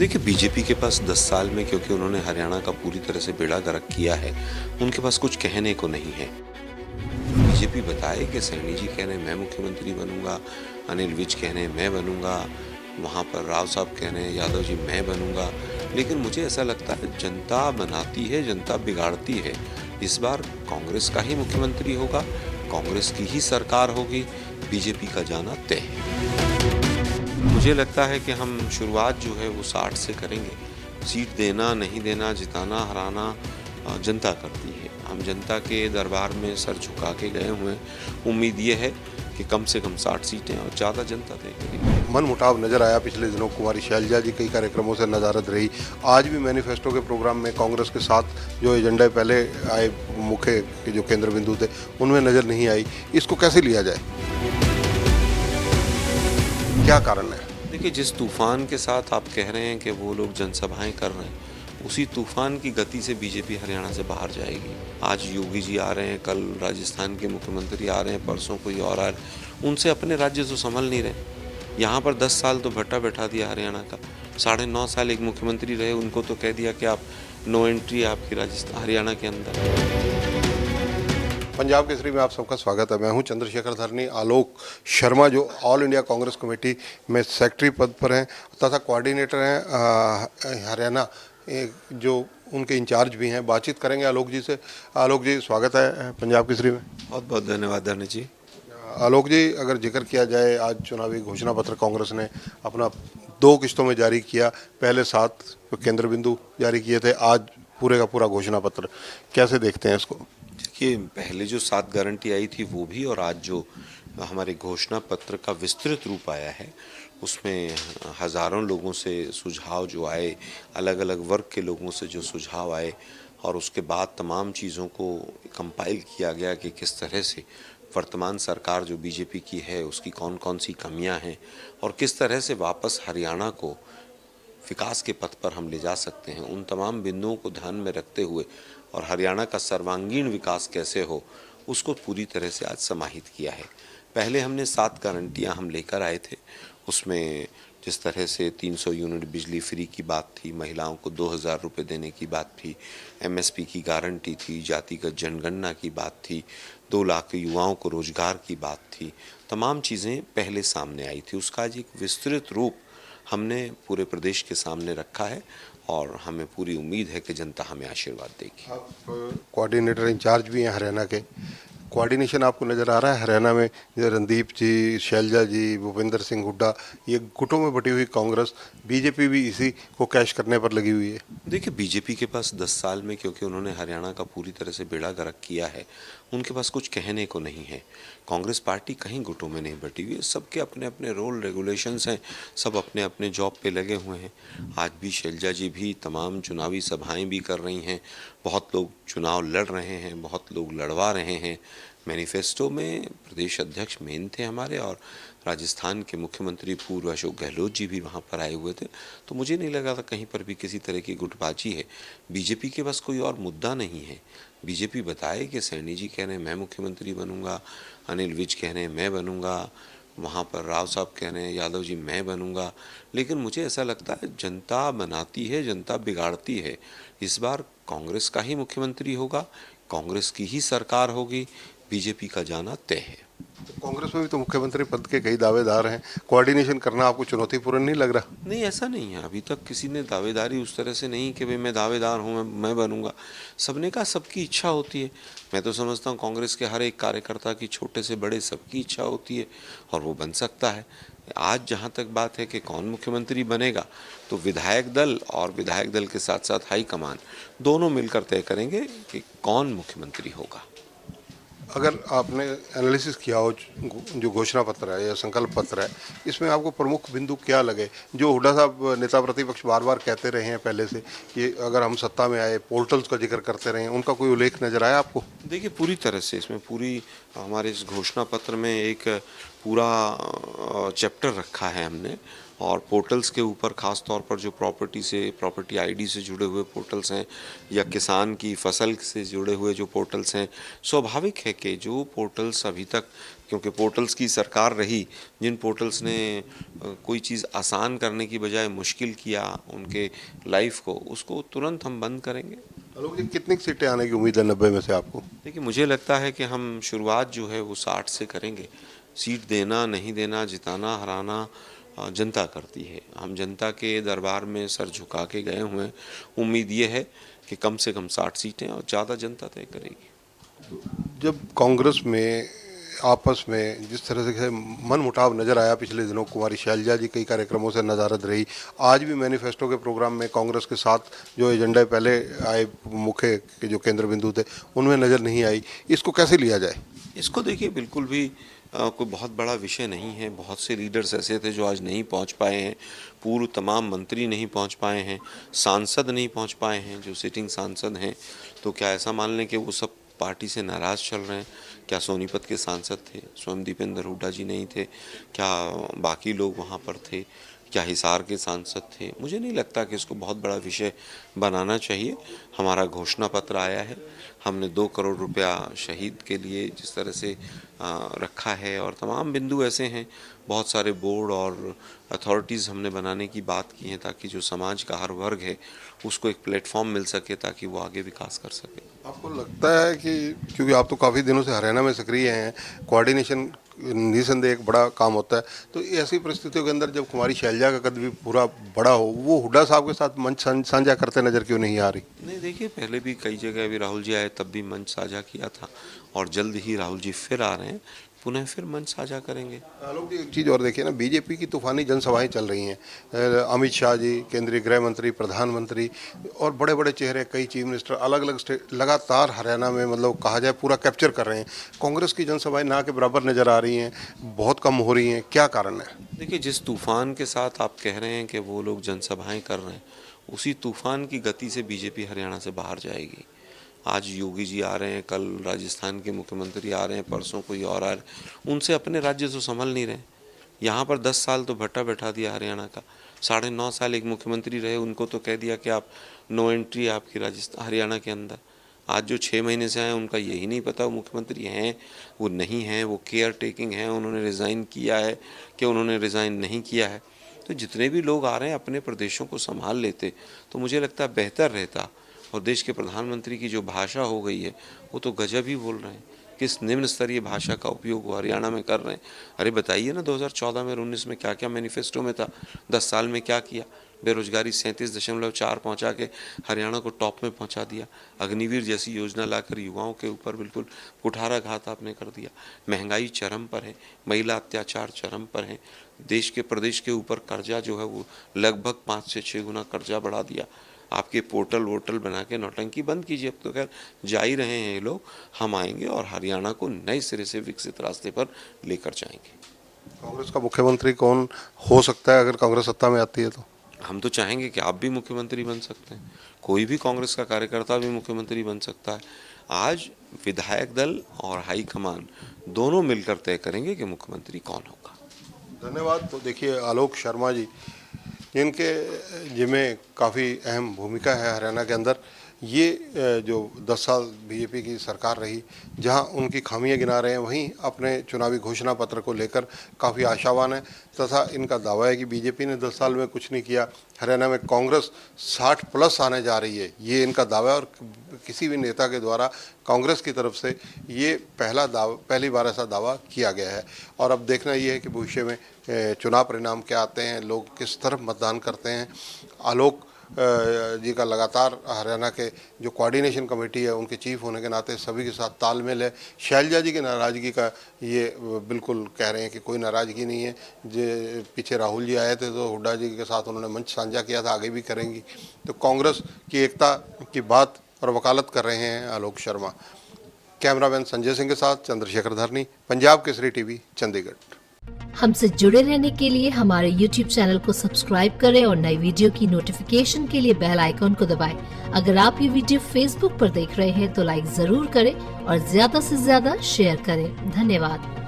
देखिए बीजेपी के पास 10 साल में, क्योंकि उन्होंने हरियाणा का पूरी तरह से बेड़ा गर्क किया है, उनके पास कुछ कहने को नहीं है। बीजेपी बताए कि सैनी जी कह रहे हैं मैं मुख्यमंत्री बनूंगा, अनिल विज कह रहे हैं मैं बनूंगा, वहाँ पर राव साहब कह रहे हैं यादव जी मैं बनूंगा। लेकिन मुझे ऐसा लगता है जनता बनाती है, जनता बिगाड़ती है। इस बार कांग्रेस का ही मुख्यमंत्री होगा, कांग्रेस की ही सरकार होगी, बीजेपी का जाना तय है। मुझे लगता है कि हम शुरुआत जो है वो 60 से करेंगे। सीट देना, नहीं देना, जिताना, हराना जनता करती है। हम जनता के दरबार में सर झुका के गए हुए हैं। उम्मीद ये है कि कम से कम 60 सीटें और ज़्यादा जनता तय करेगी। मनमुटाव नजर आया पिछले दिनों। कुमारी शैलजा जी कई कार्यक्रमों से नदारद रही। आज भी मैनिफेस्टो के प्रोग्राम में कांग्रेस के साथ जो एजेंडे पहले आए मुख्य के जो केंद्र बिंदु थे उनमें नजर नहीं आई। इसको कैसे लिया जाए, क्या कारण है? देखिए जिस तूफान के साथ आप कह रहे हैं कि वो लोग जनसभाएं कर रहे हैं, उसी तूफान की गति से बीजेपी हरियाणा से बाहर जाएगी। आज योगी जी आ रहे हैं, कल राजस्थान के मुख्यमंत्री आ रहे हैं, परसों कोई और आ रहे हैं। उनसे अपने राज्य तो संभल नहीं रहे। यहाँ पर 10 साल तो भट्टा बैठा दिया हरियाणा का, 9.5 साल एक मुख्यमंत्री रहे, उनको तो कह दिया कि आप नो एंट्री आपकी राजस्थान हरियाणा के अंदर। पंजाब केसरी में आप सबका स्वागत है। मैं हूं चंद्रशेखर धरनी। आलोक शर्मा जो ऑल इंडिया कांग्रेस कमेटी में सेक्रेटरी पद पर हैं तथा कोऑर्डिनेटर हैं हरियाणा, जो उनके इंचार्ज भी हैं। बातचीत करेंगे आलोक जी से। आलोक जी, स्वागत है पंजाब केसरी में। बहुत बहुत धन्यवाद धरनी जी। आलोक जी, अगर जिक्र किया जाए, आज चुनावी घोषणा पत्र कांग्रेस ने अपना 2 किस्तों में जारी किया। पहले 7 केंद्र बिंदु जारी किए थे, आज पूरे का पूरा घोषणा पत्र। कैसे देखते हैं इसको? देखिए पहले जो 7 गारंटी आई थी वो भी, और आज जो हमारे घोषणा पत्र का विस्तृत रूप आया है उसमें हज़ारों लोगों से सुझाव जो आए, अलग अलग वर्ग के लोगों से जो सुझाव आए, और उसके बाद तमाम चीज़ों को कंपाइल किया गया कि किस तरह से वर्तमान सरकार जो बीजेपी की है उसकी कौन कौन सी कमियां हैं और किस तरह से वापस हरियाणा को विकास के पथ पर हम ले जा सकते हैं। उन तमाम बिंदुओं को ध्यान में रखते हुए और हरियाणा का सर्वांगीण विकास कैसे हो उसको पूरी तरह से आज समाहित किया है। पहले हमने 7 गारंटियां हम लेकर आए थे। उसमें जिस तरह से 300 यूनिट बिजली फ्री की बात थी, महिलाओं को 2000 रुपये देने की बात थी, एमएसपी की गारंटी थी, जातिगत जनगणना की बात थी, 2 लाख युवाओं को रोजगार की बात थी। तमाम चीज़ें पहले सामने आई थी। उसका आज एक विस्तृत रूप हमने पूरे प्रदेश के सामने रखा है और हमें पूरी उम्मीद है कि जनता हमें आशीर्वाद देगी। आप कोऑर्डिनेटर इंचार्ज भी हैं हरियाणा के। कोऑर्डिनेशन आपको नज़र आ रहा है हरियाणा में? जैसे रणदीप जी, शैलजा जी, भूपेंद्र सिंह हुड्डा, ये गुटों में बटी हुई कांग्रेस, बीजेपी भी इसी को कैश करने पर लगी हुई है। देखिए बीजेपी के पास 10 साल में, क्योंकि उन्होंने हरियाणा का पूरी तरह से बेड़ा गर्क किया है, उनके पास कुछ कहने को नहीं है। कांग्रेस पार्टी कहीं गुटों में नहीं बटी हुई है। सबके अपने अपने रोल रेगुलेशंस हैं, सब अपने अपने जॉब पे लगे हुए हैं। आज भी शैलजा जी भी तमाम चुनावी सभाएं भी कर रही हैं। बहुत लोग चुनाव लड़ रहे हैं, बहुत लोग लड़वा रहे हैं। मैनिफेस्टो में प्रदेश अध्यक्ष मेन थे हमारे, और राजस्थान के मुख्यमंत्री पूर्व अशोक गहलोत जी भी वहाँ पर आए हुए थे। तो मुझे नहीं लगा था कहीं पर भी किसी तरह की गुटबाजी है। बीजेपी के पास कोई और मुद्दा नहीं है। बीजेपी बताए कि सैनी जी कह रहे हैं मैं मुख्यमंत्री बनूंगा, अनिल विज कह रहे हैं मैं बनूंगा, वहाँ पर राव साहब कह रहे हैं यादव जी मैं बनूंगा। लेकिन मुझे ऐसा लगता है जनता बनाती है, जनता बिगाड़ती है। इस बार कांग्रेस का ही मुख्यमंत्री होगा, कांग्रेस की ही सरकार होगी, बीजेपी का जाना तय है। कांग्रेस में भी तो मुख्यमंत्री पद के कई दावेदार हैं। कोऑर्डिनेशन करना आपको चुनौतीपूर्ण नहीं लग रहा? नहीं, ऐसा नहीं है। अभी तक किसी ने दावेदारी उस तरह से नहीं कि भाई मैं दावेदार हूँ, मैं बनूंगा। सबने कहा सबकी इच्छा होती है। मैं तो समझता हूँ कांग्रेस के हर एक कार्यकर्ता की, छोटे से बड़े, सबकी इच्छा होती है और वो बन सकता है। आज जहाँ तक बात है कि कौन मुख्यमंत्री बनेगा, तो विधायक दल और विधायक दल के साथ साथ हाईकमान दोनों मिलकर तय करेंगे कि कौन मुख्यमंत्री होगा। अगर आपने एनालिसिस किया हो जो घोषणा पत्र है या संकल्प पत्र है, इसमें आपको प्रमुख बिंदु क्या लगे? जो हुड्डा साहब नेता प्रतिपक्ष बार बार कहते रहे हैं पहले से कि अगर हम सत्ता में आए, पोर्टल्स का जिक्र करते रहे हैं, उनका कोई उल्लेख नजर आया आपको? देखिए पूरी तरह से इसमें पूरी हमारे इस घोषणा पत्र में एक पूरा चैप्टर रखा है हमने, और पोर्टल्स के ऊपर ख़ास तौर पर जो प्रॉपर्टी आईडी से जुड़े हुए पोर्टल्स हैं या किसान की फसल से जुड़े हुए जो पोर्टल्स हैं, स्वाभाविक है कि जो पोर्टल्स अभी तक, क्योंकि पोर्टल्स की सरकार रही, जिन पोर्टल्स ने कोई चीज़ आसान करने की बजाय मुश्किल किया उनके लाइफ को, उसको तुरंत हम बंद करेंगे। आलोक जी, कितनी सीटें आने की उम्मीद है 90 में से आपको? देखिए, मुझे लगता है कि हम शुरुआत जो है वो 60 से करेंगे। सीट देना नहीं देना, जिताना हराना जनता करती है। हम जनता के दरबार में सर झुका के गए हुए हैं। उम्मीद ये है कि कम से कम 60 सीटें और ज़्यादा जनता तय करेगी। जब कांग्रेस में आपस में जिस तरह से मनमुटाव नजर आया पिछले दिनों, कुमारी शैलजा जी कई कार्यक्रमों से नज़ारत रही, आज भी मैनिफेस्टो के प्रोग्राम में कांग्रेस के साथ जो एजेंडा पहले आए मुख्य के जो केंद्र बिंदु थे उनमें नज़र नहीं आई। इसको कैसे लिया जाए? इसको देखिए, बिल्कुल भी कोई बहुत बड़ा विषय नहीं है। बहुत से लीडर्स ऐसे थे जो आज नहीं पहुंच पाए हैं, पूर्व तमाम मंत्री नहीं पहुंच पाए हैं, सांसद नहीं पहुंच पाए हैं जो सिटिंग सांसद हैं। तो क्या ऐसा मान लें कि वो सब पार्टी से नाराज़ चल रहे हैं? क्या सोनीपत के सांसद थे, स्वयं दीपेंद्र हुड्डा जी नहीं थे? क्या बाकी लोग वहाँ पर थे? क्या हिसार के सांसद थे? मुझे नहीं लगता कि इसको बहुत बड़ा विषय बनाना चाहिए। हमारा घोषणा पत्र आया है, हमने 2 करोड़ रुपया शहीद के लिए जिस तरह से रखा है, और तमाम बिंदु ऐसे हैं, बहुत सारे बोर्ड और अथॉरिटीज़ हमने बनाने की बात की है ताकि जो समाज का हर वर्ग है उसको एक प्लेटफॉर्म मिल सके ताकि वो आगे विकास कर सके। आपको लगता है कि क्योंकि आप तो काफ़ी दिनों से हरियाणा में सक्रिय हैं, कोऑर्डिनेशन निसंदेह एक बड़ा काम होता है, तो ऐसी परिस्थितियों के अंदर जब कुमारी शैलजा का कद भी पूरा बड़ा हो, वो हुड्डा साहब के साथ मंच साझा करते नज़र क्यों नहीं आ रही? नहीं, देखिए, पहले भी कई जगह अभी राहुल जी आए तब भी मंच साझा किया था, और जल्द ही राहुल जी फिर आ रहे हैं, पुनः फिर मंच साझा करेंगे। आलोक जी, एक चीज़ और देखिए ना, बीजेपी की तूफानी जनसभाएं चल रही हैं। अमित शाह जी, केंद्रीय गृह मंत्री, प्रधानमंत्री और बड़े बड़े चेहरे, कई चीफ मिनिस्टर अलग अलग स्टेट लगातार हरियाणा में मतलब कहा जाए पूरा कैप्चर कर रहे हैं। कांग्रेस की जनसभाएं ना के बराबर नज़र आ रही हैं, बहुत कम हो रही हैं, क्या कारण है? देखिए, जिस तूफान के साथ आप कह रहे हैं कि वो लोग जनसभाएं कर रहे हैं, उसी तूफान की गति से बीजेपी हरियाणा से बाहर जाएगी। आज योगी जी आ रहे हैं, कल राजस्थान के मुख्यमंत्री आ रहे हैं, परसों कोई और आ रहे हैं। उनसे अपने राज्य तो संभल नहीं रहे। यहाँ पर 10 साल तो भट्टा बैठा दिया हरियाणा का, 9.5 साल एक मुख्यमंत्री रहे, उनको तो कह दिया कि आप नो एंट्री आपकी राजस्थान हरियाणा के अंदर। आज जो 6 महीने से आए उनका यही नहीं पता वो मुख्यमंत्री हैं, वो नहीं हैं, वो केयर टेकिंग हैं, उन्होंने रिज़ाइन किया है कि उन्होंने रिज़ाइन नहीं किया है। तो जितने भी लोग आ रहे हैं अपने प्रदेशों को संभाल लेते तो मुझे लगता है बेहतर रहता। और देश के प्रधानमंत्री की जो भाषा हो गई है वो तो गजब ही बोल रहे हैं। किस निम्न स्तरीय भाषा का उपयोग वो हरियाणा में कर रहे हैं। अरे बताइए ना, 2014 में और 19 में क्या क्या मैनिफेस्टो में था, 10 साल में क्या किया। बेरोजगारी 37.4 पहुँचा के हरियाणा को टॉप में पहुँचा दिया। अग्निवीर जैसी योजना लाकर युवाओं के ऊपर बिल्कुल कुठाराघात आपने कर दिया। महंगाई चरम पर है, महिला अत्याचार चरम पर है। देश के प्रदेश के ऊपर कर्जा जो है वो लगभग 5 से 6 गुना कर्जा बढ़ा दिया। आपके पोर्टल वोटल बना के नौटंकी बंद कीजिए। अब तो खैर जा ही रहे हैं ये लोग। हम आएंगे और हरियाणा को नए सिरे से विकसित रास्ते पर लेकर जाएंगे। कांग्रेस का मुख्यमंत्री कौन हो सकता है अगर कांग्रेस सत्ता में आती है तो? हम तो चाहेंगे कि आप भी मुख्यमंत्री बन सकते हैं, कोई भी कांग्रेस का कार्यकर्ता भी मुख्यमंत्री बन सकता है। आज विधायक दल और हाईकमान दोनों मिलकर तय करेंगे कि मुख्यमंत्री कौन होगा। धन्यवाद। तो देखिए, आलोक शर्मा जी, जिनके जिम्मे काफ़ी अहम भूमिका है हरियाणा के अंदर, ये जो 10 साल बीजेपी की सरकार रही, जहां उनकी खामियां गिना रहे हैं, वहीं अपने चुनावी घोषणा पत्र को लेकर काफ़ी आशावान है तथा इनका दावा है कि बीजेपी ने 10 साल में कुछ नहीं किया। हरियाणा में कांग्रेस 60 प्लस आने जा रही है, ये इनका दावा है। और किसी भी नेता के द्वारा कांग्रेस की तरफ से ये पहली बार ऐसा दावा किया गया है। और अब देखना ये है कि भविष्य में चुनाव परिणाम क्या आते हैं, लोग किस तरफ मतदान करते हैं। आलोक जी का लगातार हरियाणा के जो कोऑर्डिनेशन कमेटी है उनके चीफ होने के नाते सभी के साथ तालमेल है। शैलजा जी की नाराज़गी का ये बिल्कुल कह रहे हैं कि कोई नाराज़गी नहीं है। जो पीछे राहुल जी आए थे तो हुड्डा जी के साथ उन्होंने मंच साझा किया था, आगे भी करेंगी। तो कांग्रेस की एकता की बात और वकालत कर रहे हैं आलोक शर्मा। कैमरामैन संजय सिंह के साथ चंद्रशेखर धरनी, पंजाब केसरी टीवी, चंडीगढ़। हमसे जुड़े रहने के लिए हमारे YouTube चैनल को सब्सक्राइब करें और नई वीडियो की नोटिफिकेशन के लिए बेल आइकॉन को दबाएं। अगर आप ये वीडियो Facebook पर देख रहे हैं तो लाइक जरूर करें और ज्यादा से ज्यादा शेयर करें। धन्यवाद।